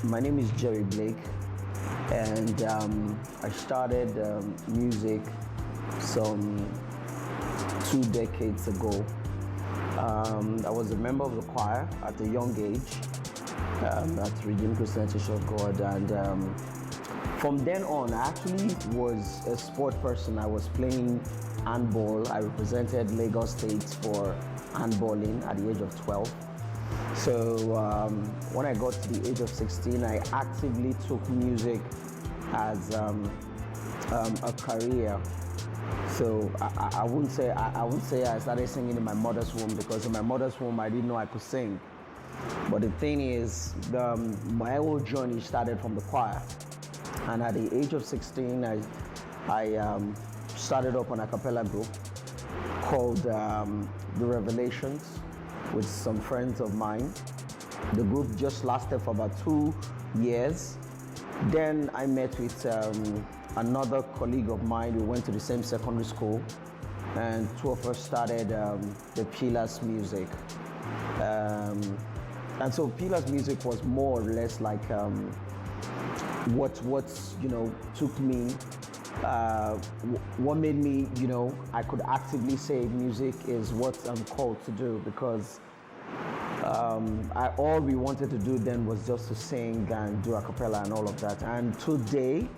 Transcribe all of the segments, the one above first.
My name is Jheriblake, and I started music some 2 decades ago. I was a member of the choir at a young age at Redeemed Christian Church of God, and from then on, I actually was a sport person. I was playing handball. I represented Lagos State for handballing at the age of 12. So when I got to the age of 16, I actively took music as a career. So I wouldn't say I started singing in my mother's womb, because in my mother's womb I didn't know I could sing. But the thing is, my whole journey started from the choir, and at the age of 16, I started up an a cappella group called The Revelations with some friends of mine. The group just lasted for about 2 years. Then I met with another colleague of mine. We went to the same secondary school, and two of us started the Pillars Music. And so Pillars Music was more or less like what took me, what made me, I could actively say music is what I'm called to do, because all we wanted to do then was just to sing and do a cappella and all of that. And today,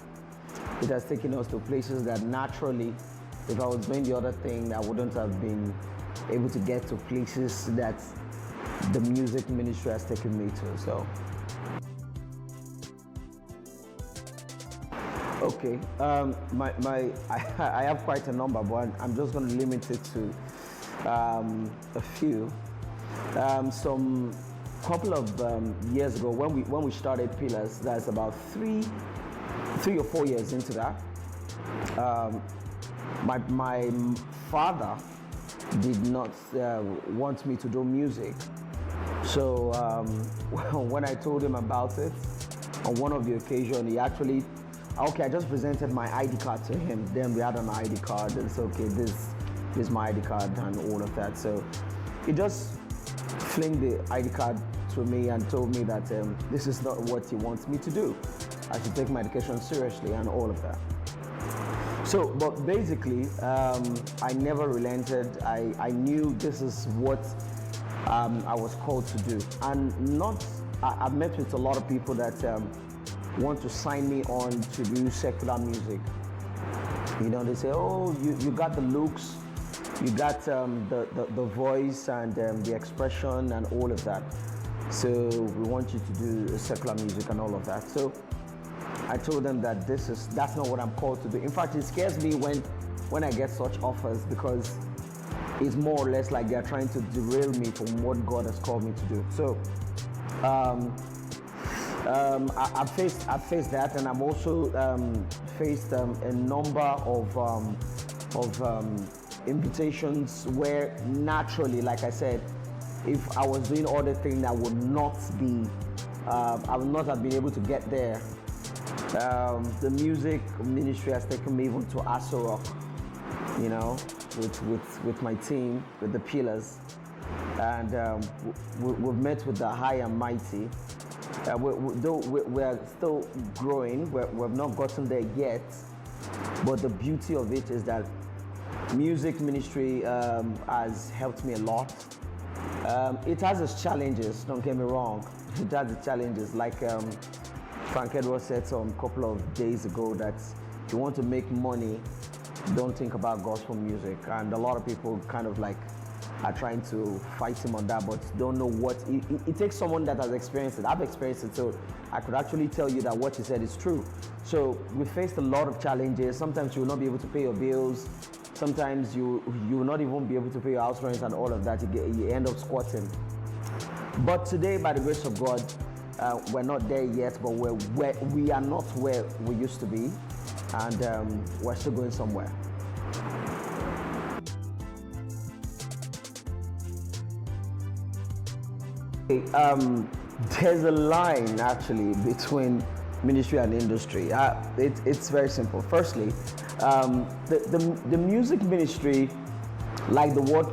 it has taken us to places that naturally, if I was doing the other thing, I wouldn't have been able to get to places that the music ministry has taken me to. So, okay, I have quite a number, but I'm just going to limit it to a few. Some couple of years ago, when we started Pillars, that's about three or 4 years into that. My father did not want me to do music, so when I told him about it on one of the occasions, he actually, I just presented my ID card to him. Then we had an ID card, and said, okay, this is my ID card and all of that. So he just flinged the ID card to me and told me that this is not what he wants me to do. I should take my education seriously and all of that. So, but basically, I never relented. I knew this is what I was called to do. And I've met with a lot of people that want to sign me on to do secular music. They say, oh, you got the looks, you got the voice and the expression and all of that. So we want you to do secular music and all of that. So I told them that that's not what I'm called to do. In fact, it scares me when I get such offers, because it's more or less like they're trying to derail me from what God has called me to do. So I've faced that, and I've also faced a number of invitations where naturally, like I said, if I was doing other things, I would not have been able to get there. The music ministry has taken me even to Aso Rock, with my team, with the Pillars, and we've met with the high and mighty. We're still growing. We've not gotten there yet, but the beauty of it is that music ministry has helped me a lot. It has its challenges, don't get me wrong. It has its challenges, like Frank Edwards said some couple of days ago, that if you want to make money, don't think about gospel music. And a lot of people kind of like are trying to fight him on that, but don't know what it takes. Someone that has experienced it. I've experienced it, so I could actually tell you that what he said is true. So we faced a lot of challenges. Sometimes you will not be able to pay your bills. Sometimes you will not even be able to pay your house rent and all of that. You end up squatting. But today, by the grace of God, we're not there yet, but we are not where we used to be, and we're still going somewhere. There's a line actually between ministry and industry. It's very simple. Firstly, the music ministry, like the word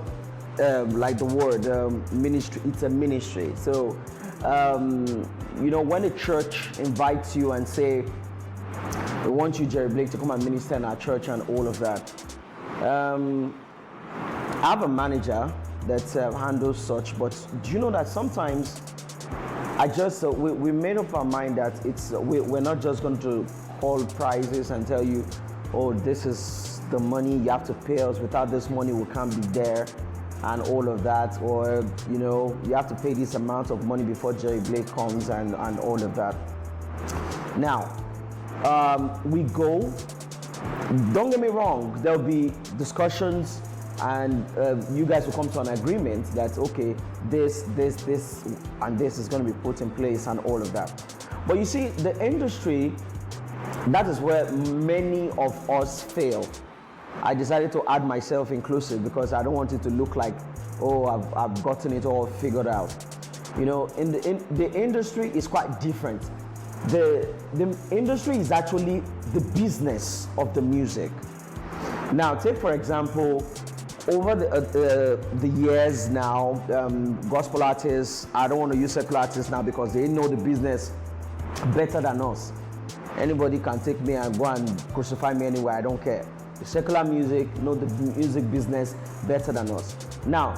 ministry, it's a ministry. So when a church invites you and say, we want you, Jheriblake, to come and minister in our church and all of that. I have a manager that handles such, but do you know that sometimes we made up our mind that we're not just going to call prices and tell you, oh, this is the money, you have to pay us, without this money we can't be there and all of that, or you have to pay this amount of money before Jheriblake comes and all of that. Now, we go, don't get me wrong, there'll be discussions and you guys will come to an agreement that, okay, this and this is going to be put in place and all of that. But you see, the industry, that is where many of us fail. I decided to add myself inclusive because I don't want it to look like, oh, I've gotten it all figured out. In the industry is quite different. The industry is actually the business of the music. Now, take for example, over the years now, gospel artists, I don't want to use secular artists now because they know the business better than us. Anybody can take me and go and crucify me anywhere, I don't care. The secular music know the music business better than us. Now,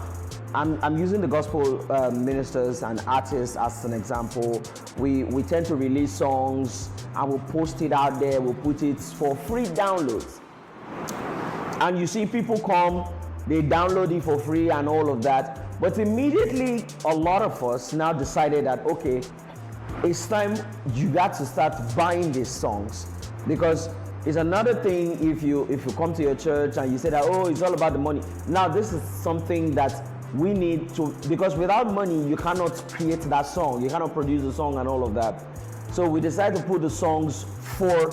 I'm using the gospel ministers and artists as an example. We tend to release songs and we'll post it out there, we'll put it for free downloads. And you see people come, they download it for free and all of that. But immediately, a lot of us now decided that, okay, it's time you got to start buying these songs. Because it's another thing if you come to your church and you say that, oh, it's all about the money. Now, this is something that we need to, because without money, you cannot create that song. You cannot produce a song and all of that. So we decided to put the songs for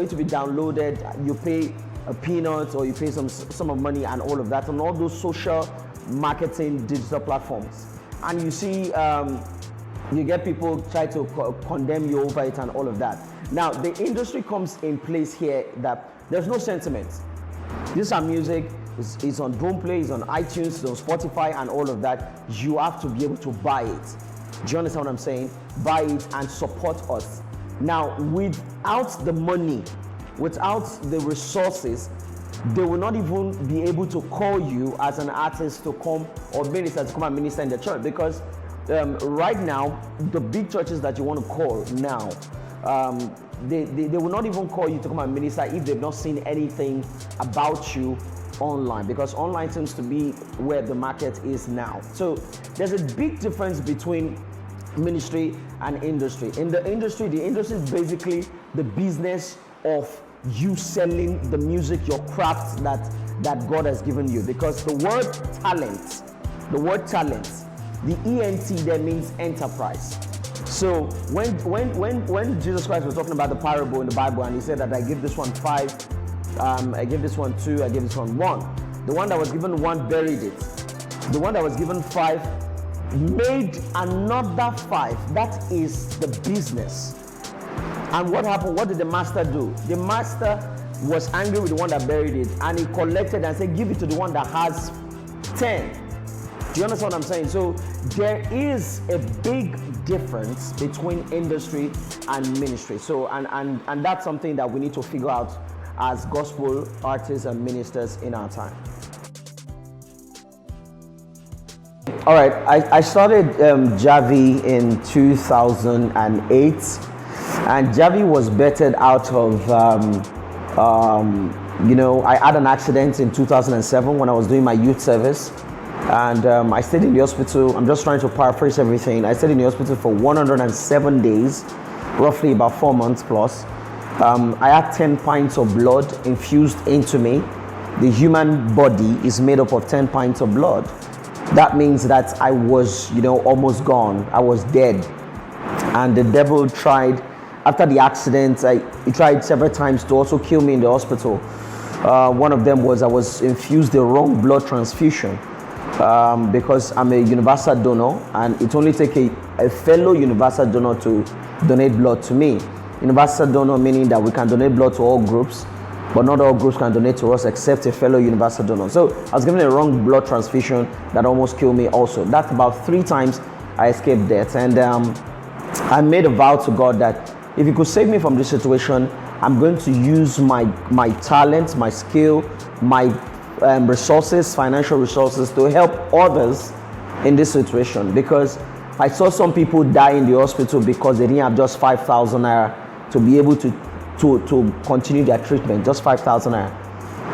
it to be downloaded. You pay a peanut or you pay some of money and all of that on all those social marketing digital platforms. And you see, you get people try to condemn you over it and all of that. Now, the industry comes in place here that there's no sentiment. This is our music, it's on Boomplay, it's on iTunes, it's on Spotify and all of that. You have to be able to buy it. Do you understand what I'm saying? Buy it and support us. Now, without the money, without the resources, they will not even be able to call you as an artist to come or minister to come and minister in the church, because right now, the big churches that you want to call now, they will not even call you to come and minister if they've not seen anything about you online, because online seems to be where the market is now. So there's a big difference between ministry and industry. In the industry is basically the business of you selling the music, your craft that God has given you. Because the word talent, the ENT there means enterprise. So when Jesus Christ was talking about the parable in the Bible and he said that I give this one 5, I give this one 2, I give this one 1. The one that was given 1 buried it. The one that was given 5 made another 5. That is the business. And what happened? What did the master do? The master was angry with the one that buried it, and he collected and said, give it to the one that has 10. Do you understand what I'm saying? So there is a big difference between industry and ministry. So and that's something that we need to figure out as gospel artists and ministers in our time. All right, I started Javi in 2008, and Javi was birthed out of, I had an accident in 2007 when I was doing my youth service, and I stayed in the hospital. I'm just trying to paraphrase everything. I stayed in the hospital for 107 days, roughly about 4 months plus. I had 10 pints of blood infused into me. The human body is made up of 10 pints of blood. That means that I was, almost gone. I was dead. And the devil tried, after the accident, he tried several times to also kill me in the hospital. One of them was I was infused the wrong blood transfusion because I'm a universal donor, and it only takes a fellow universal donor to donate blood to me. Universal donor meaning that we can donate blood to all groups, but not all groups can donate to us except a fellow universal donor. So I was given a wrong blood transfusion that almost killed me also. That's about 3 times I escaped death. And I made a vow to God that if He could save me from this situation, I'm going to use my talent, my skill, my resources, financial resources, to help others in this situation. Because I saw some people die in the hospital because they didn't have just 5,000 naira to be able to continue their treatment, just 5,000 naira.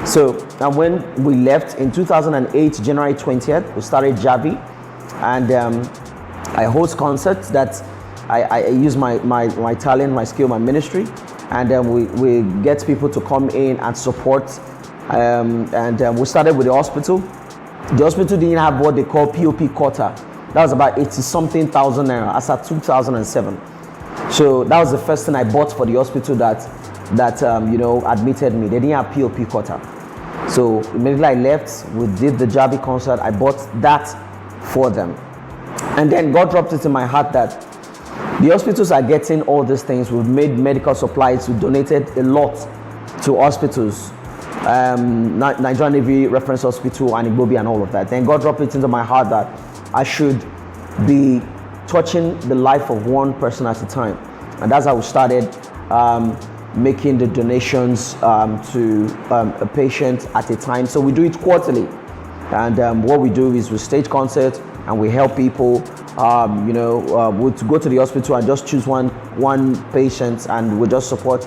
So, and when we left in 2008, January 20th, we started Javi, and I host concerts that I use my talent, my skill, my ministry, and then we get people to come in and support. We started with the hospital. The hospital didn't have what they call POP quota. That was about 80-something thousand naira as at 2007. So that was the first thing I bought for the hospital that admitted me. They didn't have POP quota. So immediately I left, we did the Javi concert. I bought that for them. And then God dropped it in my heart that the hospitals are getting all these things. We've made medical supplies. We donated a lot to hospitals. Nigerian Navy Reference Hospital and Igbobi and all of that. Then God dropped it into my heart that I should be touching the life of one person at a time. And that's how we started making the donations to a patient at a time. So we do it quarterly. And what we do is we stage concerts and we help people, we go to the hospital and just choose one patient, and we just support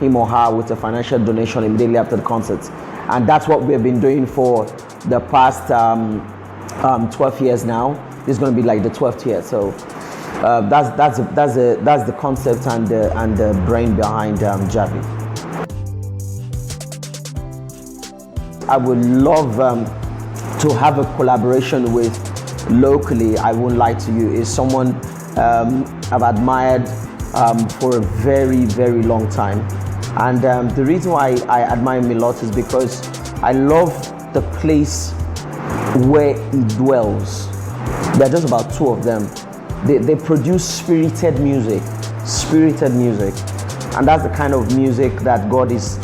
him or her with a financial donation immediately after the concert. And that's what we've been doing for the past 12 years now. This is going to be like the 12th year. So that's the concept and the brain behind Javi. I would love to have a collaboration with locally. I won't lie to you, is someone I've admired for a very, very long time. And the reason why I admire him a lot is because I love the place where he dwells. There are just about two of them. They produce spirited music, and that's the kind of music that God is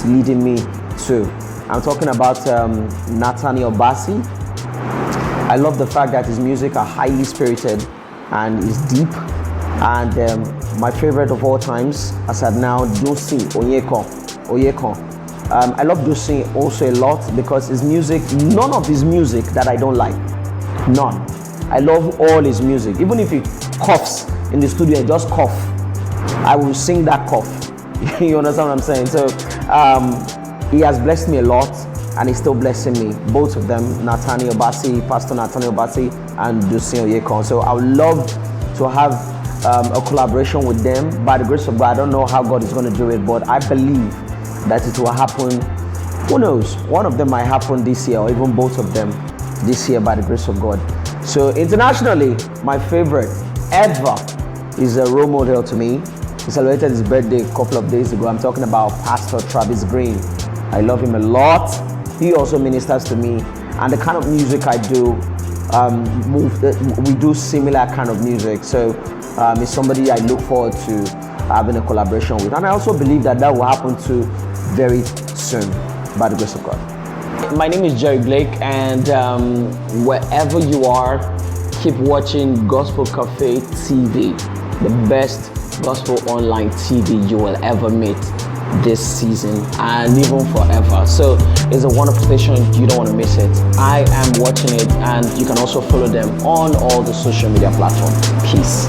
leading me to. I'm talking about Nathaniel Bassey. I love the fact that his music are highly spirited and is deep. And my favorite of all times, as at now, Dosi Oyekon. I love Dosi also a lot because his music, none of his music that I don't like, none. I love all his music. Even if he coughs in the studio and just cough, I will sing that cough. You understand what I'm saying? So he has blessed me a lot, and he's still blessing me. Both of them, Nathaniel Bassey, Pastor Nathaniel Bassey, and Dosi Oyekon. So I would love to have a collaboration with them. By the grace of God, I don't know how God is going to do it, but I believe that it will happen. Who knows? One of them might happen this year, or even both of them this year, by the grace of God. So internationally, my favorite ever is a role model to me. He celebrated his birthday a couple of days ago. I'm talking about Pastor Travis Green. I love him a lot. He also ministers to me, and the kind of music I do, we do similar kind of music. So it's somebody I look forward to having a collaboration with, and I also believe that will happen too very soon, by the grace of God. My name is Jheriblake, and wherever you are, keep watching Gospel Cafe TV, the best gospel online TV you will ever meet this season and even forever. So it's a wonderful station, you don't want to miss it. I am watching it, and you can also follow them on all the social media platforms. Peace.